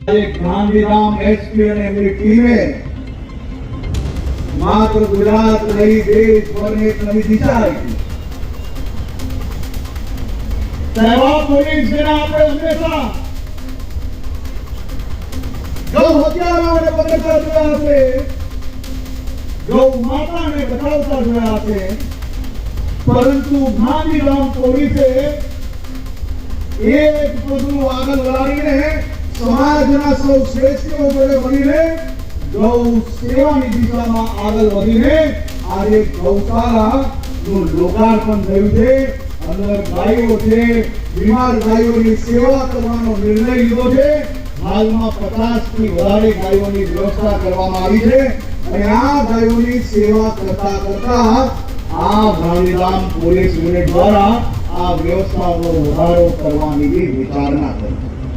Gandhidham SP અને એમની ટીમે માત્ર ગુજરાત નહીં દેશભરને એક નવી દિશા આપી. સેવા પોલીસ જેના આપણે હંમેશા ગૌ હત્યારાઓને પકડતા જોયા છે, ગૌ માતાને બચાવતા જોયા છે, પરંતુ ગાંધીધામ પોલીસે એક પગલું આગળ વધારીને સમાજના સૌ શ્રેષ્ઠીઓ જોડે મળીને ગૌ સેવાની દિશામાં આગળ વધીને આજે ગૌશાળાનું લોકાર્પણ થયું છે. અંદર ગાયો છે, બીમાર ગાયોની સેવા કરવાનો નિર્ણય લીધો છે. હાલમાં 50 થી વધારે ગાયોની વ્યવસ્થા કરવામાં આવી છે અને આ ગાયોની સેવા કરતા આ ગાંધીધામ પોલીસ યુનિટ દ્વારા આ વ્યવસ્થાનો વધારો કરવાની વિચારણા કરી છે.